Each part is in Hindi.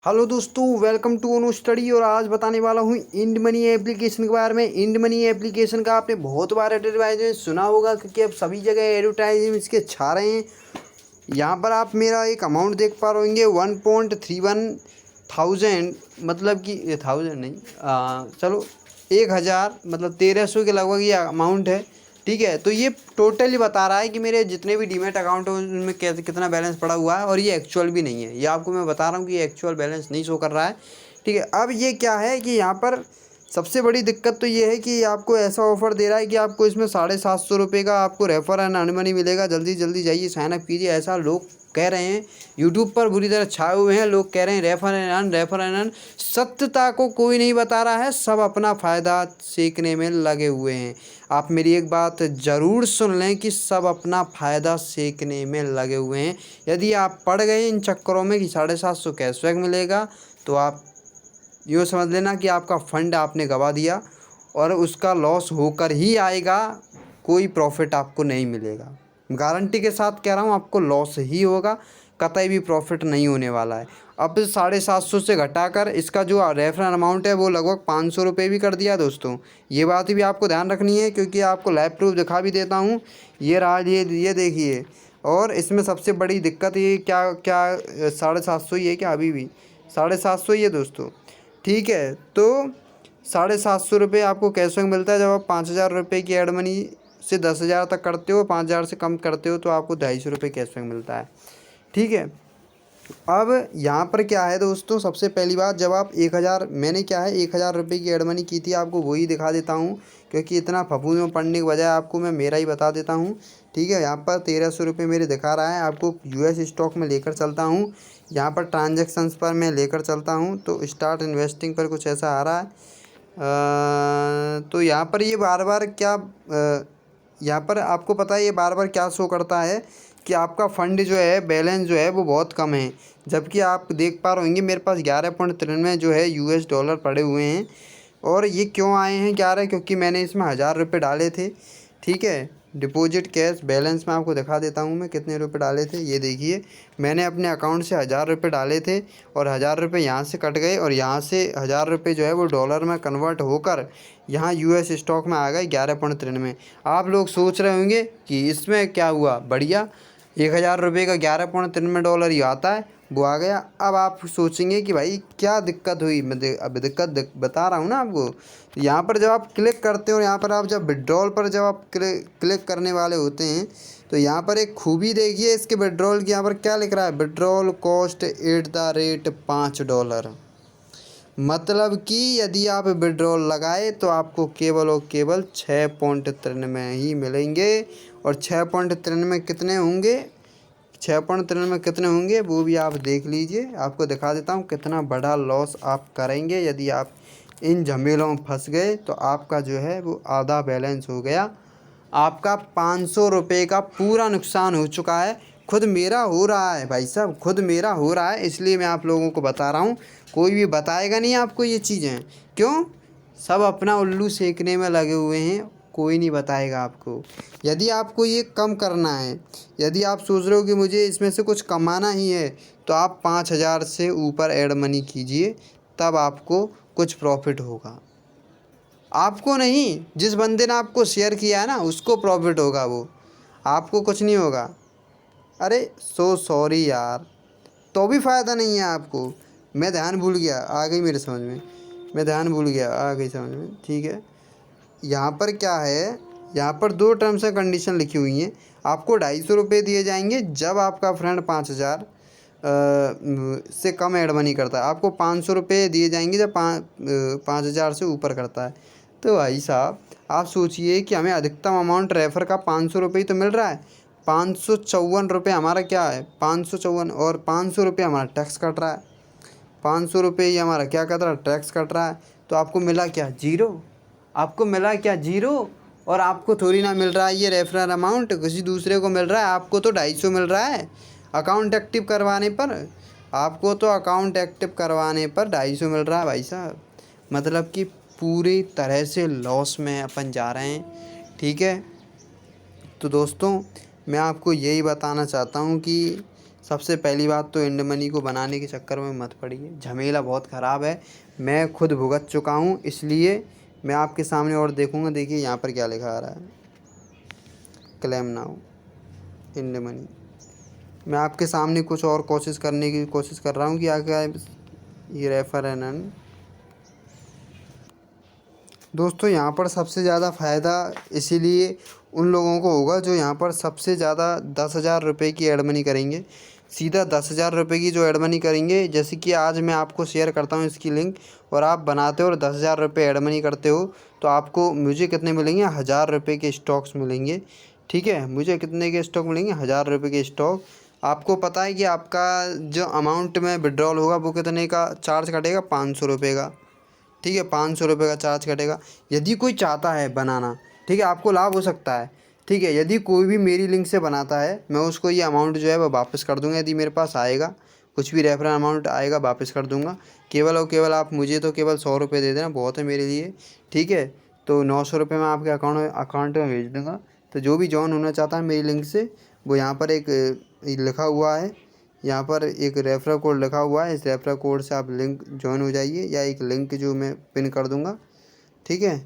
हेलो दोस्तों, वेलकम टू ओनो स्टडी। और आज बताने वाला हूँ इंड मनी एप्लीकेशन के बारे में। इंड मनी एप्लीकेशन का आपने बहुत बार एडवर्टाइजमेंट सुना होगा, क्योंकि अब सभी जगह एडवर्टाइजमेंट इसके छा रहे हैं। यहाँ पर आप मेरा एक अमाउंट देख पा रहे होंगे 1.31 थाउजेंड, मतलब कि थाउजेंड नहीं, चलो 1000, मतलब 1300 के लगभग ये अमाउंट है। ठीक है, तो ये टोटली बता रहा है कि मेरे जितने भी डीमैट अकाउंट हैं उनमें कितना बैलेंस पड़ा हुआ है। और ये एक्चुअल भी नहीं है, ये आपको मैं बता रहा हूँ कि ये एक्चुअल बैलेंस नहीं शो कर रहा है। ठीक है, अब ये क्या है कि यहाँ पर सबसे बड़ी दिक्कत तो ये है कि आपको ऐसा ऑफर दे रहा है कि आपको इसमें 750 रुपये का आपको रेफर एंड अर्न मनी मिलेगा। जल्दी जल्दी जाइए, साइन अप कीजिए, ऐसा लोग कह रहे हैं। यूट्यूब पर बुरी तरह छाए हुए हैं, लोग कह रहे हैं refer and earn, refer and earn. सत्यता को कोई नहीं बता रहा है, सब अपना फ़ायदा सीखने में लगे हुए हैं। आप मेरी एक बात ज़रूर सुन लें कि सब अपना फ़ायदा सीखने में लगे हुए हैं। यदि आप पड़ गए इन चक्करों में कि 750 कैशबैक मिलेगा, तो आप यूँ समझ लेना कि आपका फ़ंड आपने गंवा दिया और उसका लॉस होकर ही आएगा, कोई प्रॉफिट आपको नहीं मिलेगा। गारंटी के साथ कह रहा हूँ, आपको लॉस ही होगा, कतई भी प्रॉफिट नहीं होने वाला है। अब 750 से घटाकर इसका जो रेफरल अमाउंट है वो लगभग 500 रुपये भी कर दिया दोस्तों। ये बात भी आपको ध्यान रखनी है, क्योंकि आपको लाइव प्रूफ दिखा भी देता हूँ। ये रहा, ये देखिए। और इसमें सबसे बड़ी दिक्कत ये क्या क्या 750 ही है क्या? अभी भी 750 ही है दोस्तों। ठीक है, तो 750 रुपये आपको कैशबैक मिलता है जब आप 5000 रुपये की एड मनी से 10,000 तक करते हो। 5000 से कम करते हो तो आपको 250 रुपये कैशबैक मिलता है। ठीक है, अब यहाँ पर क्या है दोस्तों, सबसे पहली बात, जब आप 1000, मैंने क्या है 1000 रुपये की एड मनी की थी, आपको वही दिखा देता हूँ, क्योंकि इतना फफूंद में पढ़ने के बजाय आपको मैं मेरा ही बता देता हूँ। ठीक है, यहाँ पर 1300 रुपये मेरे दिखा रहा है। आपको यूएस स्टॉक में लेकर चलता हूँ, यहाँ पर ट्रांजेक्शन्स पर मैं लेकर चलता हूँ, तो स्टार्ट इन्वेस्टिंग पर कुछ ऐसा आ रहा है। तो यहाँ पर ये बार बार क्या, यहाँ पर आपको पता है ये बार बार क्या शो करता है कि आपका फ़ंड जो है, बैलेंस जो है वो बहुत कम है। जबकि आप देख पा रहे होंगे मेरे पास 11.93 जो है यूएस डॉलर पड़े हुए हैं। और ये क्यों आए हैं 11? क्योंकि मैंने इसमें 1000 रुपये डाले थे। ठीक है, डिपॉजिट कैश बैलेंस में आपको दिखा देता हूँ मैं कितने रुपए डाले थे। ये देखिए, मैंने अपने अकाउंट से 1000 रुपये डाले थे, और 1000 रुपये यहाँ से कट गए, और यहाँ से 1000 रुपये जो है वो डॉलर में कन्वर्ट होकर यहाँ यूएस स्टॉक में आ गए 11.93। आप लोग सोच रहे होंगे कि इसमें क्या हुआ, बढ़िया, 1000 रुपये का $11.93 ही आता है, वो आ गया। अब आप सोचेंगे कि भाई क्या दिक्कत हुई। अब दिक्कत बता रहा हूँ ना आपको। यहाँ पर जब आप क्लिक करते हो, यहाँ पर आप जब विड्रॉल पर जब आप क्लिक करने वाले होते हैं, तो यहाँ पर एक खूबी देखिए इसके विड्रॉल की। यहाँ पर क्या लिख रहा है, विड्रॉल कॉस्ट $5। मतलब कि यदि आप विड्रॉल लगाए तो आपको केवल और केवल 6.93 ही मिलेंगे। और 6.93 कितने होंगे, 6.93 कितने होंगे वो भी आप देख लीजिए। आपको दिखा देता हूँ कितना बड़ा लॉस आप करेंगे यदि आप इन झमेलों में फंस गए। तो आपका जो है वो आधा बैलेंस हो गया, आपका 500 रुपये का पूरा नुकसान हो चुका है। खुद मेरा हो रहा है भाई साहब, खुद मेरा हो रहा है, इसलिए मैं आप लोगों को बता रहा हूँ। कोई भी बताएगा नहीं आपको ये चीज़ें, क्यों? सब अपना उल्लू सेकने में लगे हुए हैं, कोई नहीं बताएगा आपको। यदि आपको ये कम करना है, यदि आप सोच रहे हो कि मुझे इसमें से कुछ कमाना ही है, तो आप 5000 से ऊपर ऐड मनी कीजिए, तब आपको कुछ प्रॉफिट होगा। आपको नहीं, जिस बंदे ने आपको शेयर किया है ना उसको प्रॉफिट होगा, वो आपको कुछ नहीं होगा। अरे सो सॉरी यार, तो भी फ़ायदा नहीं है आपको। मैं ध्यान भूल गया, आ गई मेरे समझ में, मैं ध्यान भूल गया, आ गई समझ में। ठीक है, यहाँ पर क्या है, यहाँ पर 2 टर्म्स एंड कंडीशन लिखी हुई हैं। आपको 250 रुपये दिए जाएंगे जब आपका फ्रेंड 5000 से कम ऐड मनी करता है। आपको 500 रुपये दिए जाएंगे जब 5000 से ऊपर करता है। तो भाई साहब आप सोचिए कि हमें अधिकतम अमाउंट रेफर का 500 रुपये ही तो मिल रहा है। 554 रुपये हमारा क्या है, 554, और 500 रुपये हमारा टैक्स कट रहा है। 500 रुपये ही हमारा क्या कट रहा है, टैक्स कट रहा है। तो आपको मिला क्या, जीरो। आपको मिला क्या, जीरो। और आपको थोड़ी ना मिल रहा है ये रेफरल अमाउंट, किसी दूसरे को मिल रहा है। आपको तो 250 मिल रहा है अकाउंट एक्टिव करवाने पर। आपको तो अकाउंट एक्टिव करवाने पर 250 मिल रहा है भाई साहब। मतलब कि पूरी तरह से लॉस में अपन जा रहे हैं। ठीक है, तो दोस्तों मैं आपको यही बताना चाहता हूँ कि सबसे पहली बात तो इंड मनी को बनाने के चक्कर में मत पड़िए, झमेला बहुत ख़राब है। मैं खुद भुगत चुका हूँ, इसलिए मैं आपके सामने और देखूँगा। देखिए यहाँ पर क्या लिखा आ रहा है, क्लेम नाउ इंड मनी। मैं आपके सामने कुछ और कोशिश करने की कोशिश कर रहा हूँ कि आगे ये रेफर एन एन। दोस्तों यहाँ पर सबसे ज़्यादा फ़ायदा इसीलिए उन लोगों को होगा जो यहाँ पर सबसे ज़्यादा 10,000 रुपये की एड मनी करेंगे। सीधा 10,000 रुपये की जो एड मनी करेंगे, जैसे कि आज मैं आपको शेयर करता हूँ इसकी लिंक, और आप बनाते हो और 10,000 रुपये एड मनी करते हो, तो आपको मुझे कितने मिलेंगे, 1,000 रुपये के स्टॉक्स मिलेंगे। ठीक है, मुझे कितने के स्टॉक मिलेंगे, 1,000 रुपये के स्टॉक। आपको पता है कि आपका जो अमाउंट में विड्रॉल होगा वो कितने का चार्ज कटेगा, 500 रुपये का। ठीक है, 500 रुपये का चार्ज कटेगा। यदि कोई चाहता है बनाना, ठीक है, आपको लाभ हो सकता है। ठीक है, यदि कोई भी मेरी लिंक से बनाता है, मैं उसको ये अमाउंट जो है वो वापस कर दूंगा। यदि मेरे पास आएगा कुछ भी रेफरल अमाउंट आएगा, वापस कर दूंगा। केवल और केवल आप मुझे तो केवल 100 रुपये दे देना, बहुत है मेरे लिए। ठीक है, तो 900 रुपये मैं आपके अकाउंट में भेज दूँगा। तो जो भी जॉइन होना चाहता है मेरी लिंक से, वो यहाँ पर एक लिखा हुआ है, यहाँ पर एक रेफरल कोड लिखा हुआ है, इस रेफरल कोड से आप लिंक ज्वाइन हो जाइए, या एक लिंक जो मैं पिन कर दूंगा। ठीक है,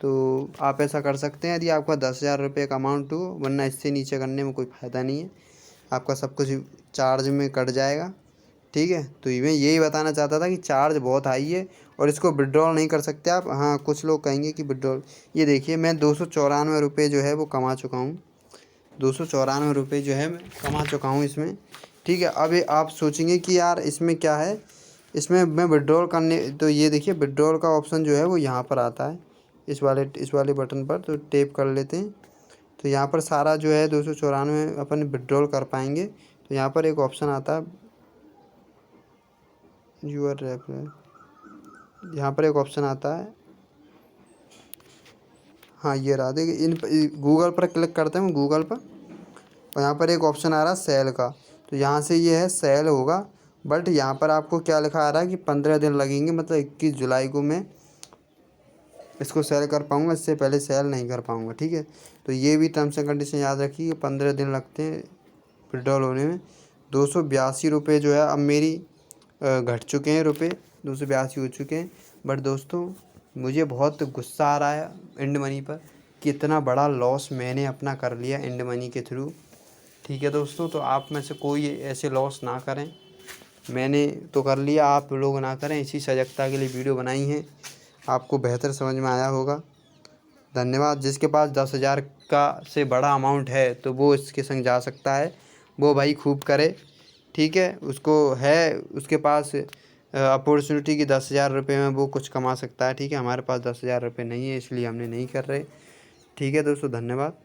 तो आप ऐसा कर सकते हैं यदि आपका 10,000 रुपये का अमाउंट हो, वरना इससे नीचे करने में कोई फ़ायदा नहीं है, आपका सब कुछ चार्ज में कट जाएगा। ठीक है, तो मैं यही बताना चाहता था कि चार्ज बहुत हाई है और इसको विड्रॉल नहीं कर सकते आप। हाँ, कुछ लोग कहेंगे कि विड्रॉल, ये देखिए मैं 294 रुपये जो है वो कमा चुका हूँ। 294 रुपये जो है मैं कमा चुका हूँ इसमें। ठीक है, अब ये आप सोचेंगे कि यार इसमें क्या है, इसमें मैं विड्रॉल करने, तो ये देखिए विड्रॉल का ऑप्शन जो है वो यहाँ पर आता है, इस वाले बटन पर तो टैप कर लेते हैं। तो यहाँ पर सारा जो है 294 अपन विड्रॉल कर पाएंगे। तो यहाँ पर एक ऑप्शन आता है यूर रेफर, यहाँ पर एक ऑप्शन आता है, हाँ ये रहा, देखिए इन गूगल पर क्लिक करते हैं गूगल पर, और यहाँ पर एक ऑप्शन आ रहा है सेल का। तो यहाँ से ये है सेल होगा, बट यहाँ पर आपको क्या लिखा आ रहा है कि 15 दिन लगेंगे, मतलब 21 जुलाई को मैं इसको सेल कर पाऊँगा, इससे पहले सेल नहीं कर पाऊँगा। ठीक है, तो ये भी टर्म्स एंड कंडीशन याद रखिए, 15 दिन लगते हैं विड्रॉल होने में। 282 रुपये जो है अब मेरी घट चुके हैं रुपये, 282 हो चुके हैं। बट दोस्तों मुझे बहुत गुस्सा आ रहा है इंड मनी पर कि इतना बड़ा लॉस मैंने अपना कर लिया इंड मनी के थ्रू। ठीक है दोस्तों, तो आप में से कोई ऐसे लॉस ना करें, मैंने तो कर लिया, आप लोग ना करें। इसी सजगता के लिए वीडियो बनाई है, आपको बेहतर समझ में आया होगा। धन्यवाद। जिसके पास 10,000 का से बड़ा अमाउंट है तो वो इसके संग जा सकता है, वो भाई खूब करे। ठीक है, उसको है उसके पास अपॉर्चुनिटी की 10,000 रुपये में वो कुछ कमा सकता है। ठीक है, हमारे पास 10,000 रुपये नहीं है, इसलिए हमने नहीं कर रहे। ठीक है दोस्तों, धन्यवाद।